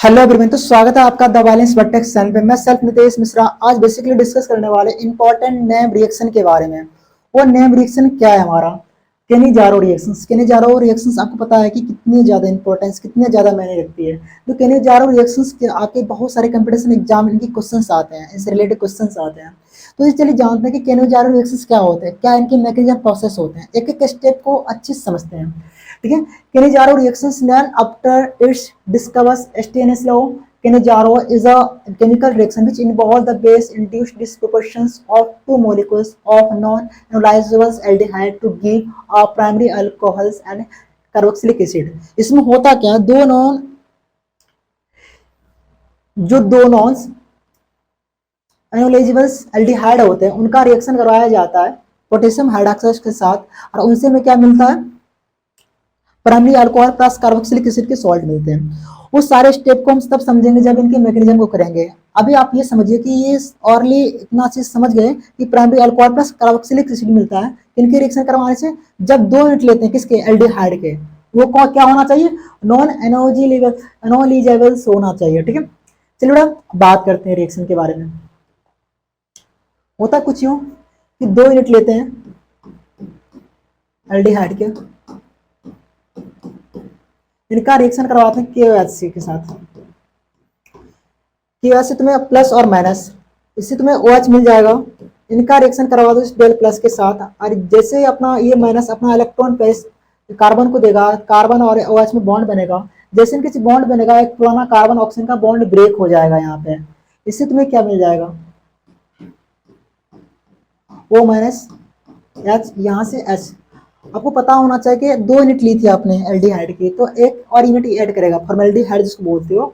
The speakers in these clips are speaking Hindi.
हेलो एवरीवन, तो स्वागत है आपका द बैलेंस वर्टेक्स चैनल पे। मैं सेल्फ नितेश मिश्रा आज बेसिकली डिस्कस करने वाले इंपॉर्टेंट नेम रिएक्शन के बारे में। वो नेम रिएक्शन क्या है हमारा? Cannizzaro reactions. केनिजारो रिएक्शंस आपको पता है कि कितनी ज़्यादा इंपॉर्टेंस, कितनी ज़्यादा मायने रखती है। तो केनिजारो रिएक्शंस के आके बहुत सारे कंपटीशन एग्जाम इनकी क्वेश्चंस आते हैं, इससे रिलेटेड क्वेश्चंस आते हैं। तो चलिए जानते हैं कि केनिजारो रिएक्शंस क्या होते हैं, क्या इनके मैकेनिज्म प्रोसेस होते हैं। एक एक स्टेप को अच्छे से समझते हैं, ठीक है। Kenichiro reactions known after its discovered Stainless law. Kenichiro is a chemical reaction which involves the base-induced disproportions of two molecules of non-analyzable aldehyde to give a primary alcohols and carboxylic acid. इसमें होता क्या है, दो नॉन एनालाइजेबल एल्डिहाइड होते हैं, उनका रिएक्शन करवाया जाता है पोटेशियम हाइड्रोक्साइड के साथ, और उनसे में क्या मिलता है, primary alcohol plus carboxylic acid के सॉल्ट मिलते हैं। उस सारे स्टेप को हम तब समझेंगे जब इनके मैकेनिज्म को करेंगे। अभी आप ये समझिए कि ये ऑरली इतना चीज समझ गए कि primary alcohol plus carboxylic acid मिलता है इनके रिएक्शन करवाने से। जब 2 यूनिट लेते हैं किसके, एल्डिहाइड के, वो क्या होना चाहिए, नॉन एनालिजेबल होना चाहिए, ठीक है। चलिए बेटा बात करते हैं रिएक्शन के बारे में। होता कुछ यूं कि 2 यूनिट लेते हैं एल्डिहाइड के, इनका रिएक्शन करवाते हैं KOH के साथ। KOH से तुम्हें प्लस और माइनस, इससे तुम्हें OH मिल जाएगा। इनका रिएक्शन करवा दो इस डेल प्लस के साथ, और जैसे अपना ये माइनस अपना इलेक्ट्रॉन पे कार्बन को देगा, कार्बन और OH में बॉन्ड बनेगा। जैसे इनके बॉन्ड बनेगा, एक पुराना कार्बन ऑक्सीजन का बॉन्ड ब्रेक हो जाएगा यहाँ पे। इससे तुम्हें क्या मिल जाएगा, O माइनस H, यहाँ से H। आपको पता होना चाहिए कि 2 यूनिट ली थी आपने एल्डिहाइड की, तो एक और यूनिट ऐड करेगा, फॉर्मेल्डिहाइड जिसको बोलते हो।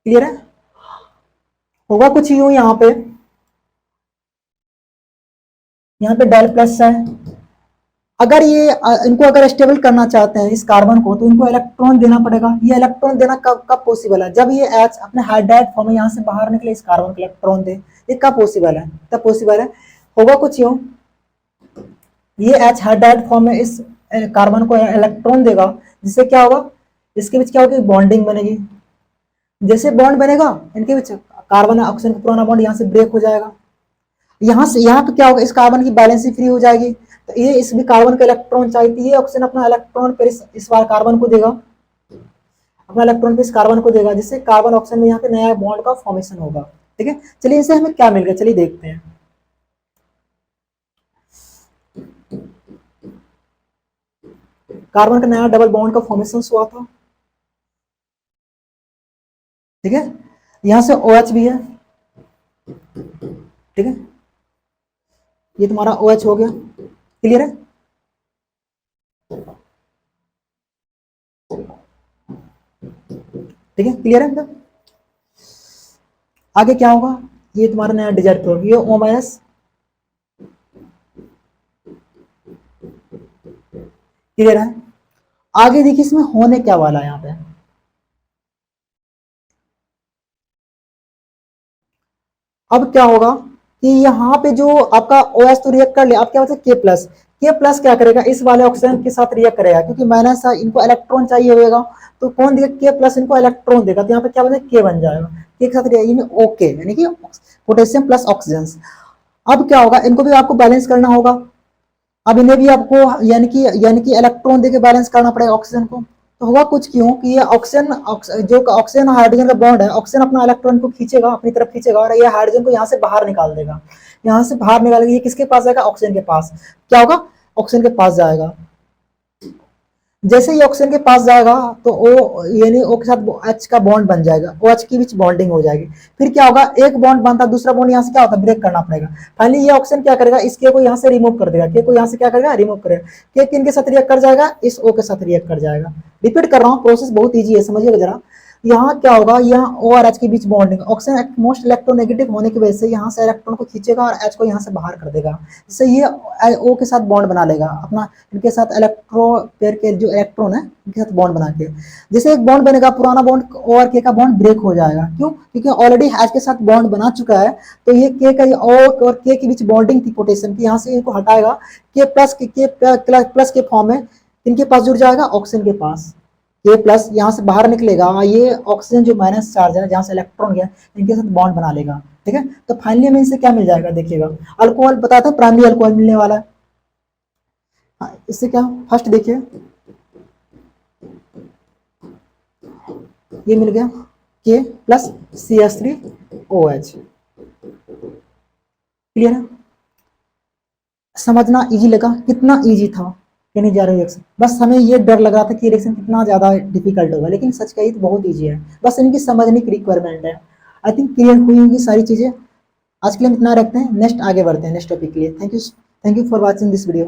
क्लियर है? होगा कुछ यूं, यहाँ पे डेल प्लस है। अगर ये इनको अगर स्टेबल करना चाहते हैं इस कार्बन को, तो इनको इलेक्ट्रॉन देना पड़ेगा। ये इलेक्ट्रॉन देना कब पॉसिबल है, जब ये H अपने हाइड्राइड फॉर्म में यहाँ से बाहर निकले, इस कार्बन को इलेक्ट्रॉन दे। ये कब पॉसिबल है, तब पॉसिबल है। होगा कुछ यूं, ये H हाइड्राइड फॉर्म में इस कार्बन को इलेक्ट्रॉन देगा, जिससे क्या होगा, इसके बीच क्या होगी, बॉन्डिंग बनेगी। जैसे बॉन्ड बनेगा इनके बीच, कार्बन ऑक्सीजन का पुराना बॉन्ड यहाँ से ब्रेक हो जाएगा। यहाँ पे क्या होगा, इस कार्बन की बैलेंस फ्री हो जाएगी। तो ये इस भी कार्बन का इलेक्ट्रॉन चाहिए, ये ऑक्सीजन अपना इलेक्ट्रॉन पर इस बार कार्बन को देगा, अपना इलेक्ट्रॉन पे इस कार्बन को देगा, जिससे कार्बन ऑक्सीजन में यहाँ पे नया बॉन्ड का फॉर्मेशन होगा, ठीक है। चलिए इनसे हमें क्या मिल गया, चलिए देखते हैं। कार्बन का नया डबल बॉन्ड का फॉर्मेशन हुआ था, ठीक है। यहां से OH भी है, ठीक है। ये तुम्हारा OH हो गया, क्लियर है। ठीक है, क्लियर है मतलब। आगे क्या होगा, ये तुम्हारा नया डिजायर प्रोडक्ट, ये O माइनस, क्लियर है। आगे देखिए इसमें होने क्या वाला है, यहाँ पे अब क्या होगा कि यहाँ पे जो आपका OH तो रिएक्ट कर लिया, अब क्या होता है K प्लस क्या करेगा, इस वाले ऑक्सीजन के साथ रिएक्ट करेगा, क्योंकि माइनस इनको इलेक्ट्रॉन चाहिए होगा, तो कौन देगा, K प्लस इनको इलेक्ट्रॉन देगा, तो यहाँ पे क्या बनेगा, K बन जाएगा, K के साथ ओके, यानी कि पोटेशियम प्लस ऑक्सीजन। अब क्या होगा, इनको भी आपको बैलेंस करना होगा। अब इन्हें भी आपको यानी कि इलेक्ट्रॉन देके बैलेंस करना पड़ेगा ऑक्सीजन को। तो होगा कुछ क्यों कि ये ऑक्सीजन जो ऑक्सीजन हाइड्रोजन का बॉन्ड है, ऑक्सीजन अपना इलेक्ट्रॉन को खींचेगा, अपनी तरफ खींचेगा, और ये हाइड्रोजन को यहाँ से बाहर निकाल देगा। यहाँ से बाहर निकालेगा, ये किसके पास जाएगा, ऑक्सीजन के पास। क्या होगा, ऑक्सीजन के पास जाएगा। जैसे ही ऑक्सीजन के पास जाएगा तो O यानी O के साथ H का बॉन्ड बन जाएगा, OH के बीच बॉन्डिंग हो जाएगी। फिर क्या होगा, एक बॉन्ड बनता है, दूसरा बॉन्ड यहाँ से क्या होता है, ब्रेक करना पड़ेगा। फाइनली ये ऑक्सीजन क्या करेगा, इस K को यहाँ से रिमूव कर देगा, K को यहाँ से क्या करेगा, रिमूव करेगा। K किन के साथ रिएक्ट कर जाएगा, इस O के साथ रिएक्ट कर जाएगा। रिपीट कर रहा हूँ, प्रोसेस बहुत ईजी है, समझिएगा जरा। यहाँ क्या होगा, यहाँ O और H के बीच बॉन्डिंग, ऑक्सीजन मोस्ट इलेक्ट्रोनेगेटिव होने की वजह से यहाँ से इलेक्ट्रॉन को खींचेगा और H को यहाँ से बाहर कर देगा, जिससे ये O के साथ बॉन्ड बना लेगा अपना, इनके साथ इलेक्ट्रो पेयर के जो इलेक्ट्रॉन है इनके साथ बॉन्ड बना के, जैसे एक बॉन्ड बनेगा पुराना बॉन्ड O और K का बॉन्ड ब्रेक हो जाएगा। क्यों? क्योंकि ऑलरेडी H के साथ बॉन्ड बना चुका है, तो ये K का, O और K के बीच बॉन्डिंग थी पोटेशियम की, यहाँ से इनको हटाएगा, K प्लस के फॉर्म में इनके पास जुड़ जाएगा ऑक्सीजन के पास, K प्लस यहाँ से बाहर निकलेगा, ये ऑक्सीजन जो माइनस चार्ज है जहाँ से इलेक्ट्रॉन गया इनके साथ बॉन्ड बना लेगा। ठीक है, तो फाइनली हमें इनसे क्या मिल जाएगा, देखिएगा अल्कोहल बताया था, प्राइमरी अल्कोहल मिलने वाला है। इससे क्या, फर्स्ट देखिए ये मिल गया K प्लस CH3OH। क्लियर है? समझना इजी लगा? कितना इजी था कहने जा रहे रिएक्शन, बस हमें ये डर लग रहा था कि रिएक्शन कितना ज्यादा डिफिकल्ट होगा, लेकिन सच कही तो बहुत इजी है, बस इनकी समझने की रिक्वायरमेंट है। आई थिंक क्लियर हुई होंगी सारी चीजें। आज के लिए हम इतना रखते हैं, नेक्स्ट आगे बढ़ते हैं नेक्स्ट टॉपिक के लिए। Thank you for watching this video.